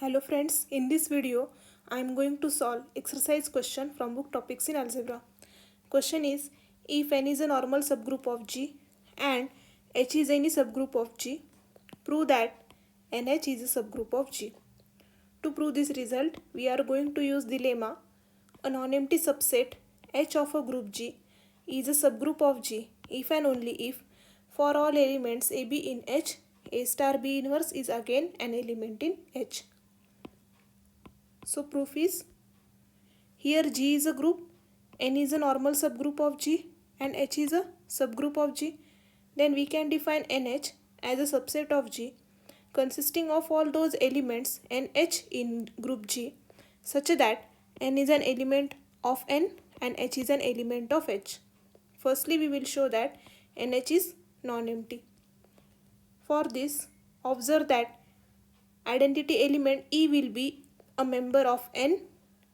Hello friends, in this video I am going to solve exercise question from book Topics in Algebra. Question is, if n is a normal subgroup of G and H is any subgroup of G, prove that NH is a subgroup of G. To prove this result, we are going to use the lemma, a non-empty subset H of a group G is a subgroup of G if and only if for all elements AB in H, A star B inverse is again an element in H. So proof is, here G is a group, N is a normal subgroup of G and H is a subgroup of G. Then we can define NH as a subset of G consisting of all those elements NH in group G such that N is an element of N and H is an element of H. Firstly, we will show that NH is non-empty. For this, observe that identity element E will be a member of N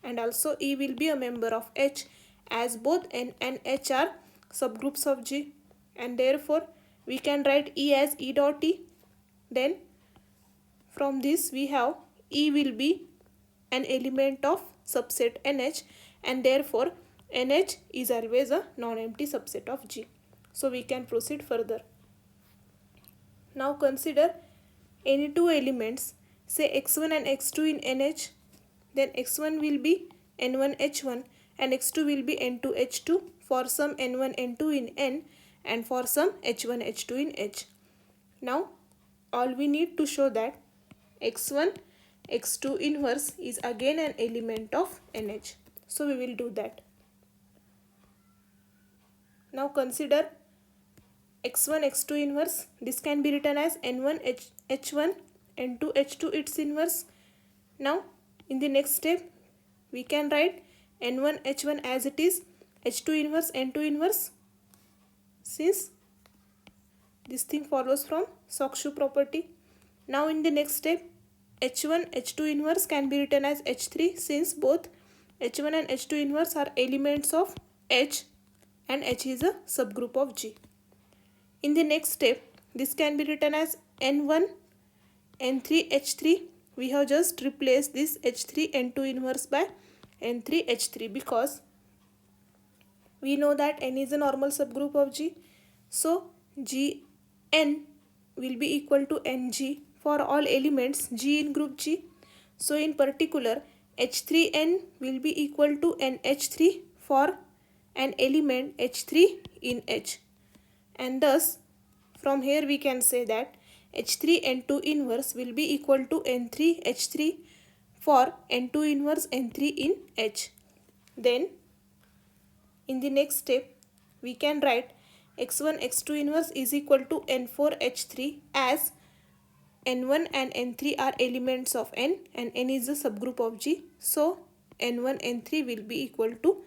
and also E will be a member of H, as both N and H are subgroups of G, and therefore we can write E as E dot E. Then from this we have E will be an element of subset NH and therefore NH is always a non-empty subset of G. So we can proceed further. Now consider any two elements, say x1 and x2 in NH, then x1 will be n1 h1 and x2 will be n2 h2 for some n1 n2 in N and for some h1 h2 in H. Now all we need to show that x1 x2 inverse is again an element of NH. So we will do that. Now consider x1 x2 inverse. This can be written as n1 h1 n2 h2 its inverse. Now in the next step we can write n1 h1 as it is, h2 inverse n2 inverse, since this thing follows from Sokshue property. Now in the next step h1 h2 inverse can be written as h3 since both h1 and h2 inverse are elements of H and H is a subgroup of G. In the next step this can be written as n1 n3 h3. We have just replaced this h3 n2 inverse by n3 h3 because we know that N is a normal subgroup of G. So Gn will be equal to Ng for all elements G in group G. So in particular H3n will be equal to NH3 for an element H3 in H. And thus from here we can say that H3 N2 inverse will be equal to N3 H3 for N2 inverse N3 in H. Then in the next step we can write x1 x2 inverse is equal to N4 H3 as N1 and N3 are elements of N and N is a subgroup of G. So N1 N3 will be equal to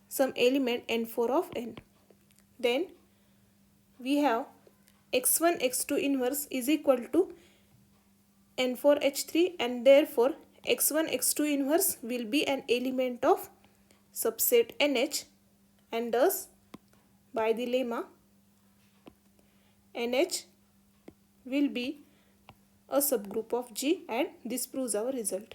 some element N4 of N. Then we have x1 x2 inverse is equal to N4 H3 and therefore x1 x2 inverse will be an element of subset NH and thus by the lemma NH will be a subgroup of G, and this proves our result.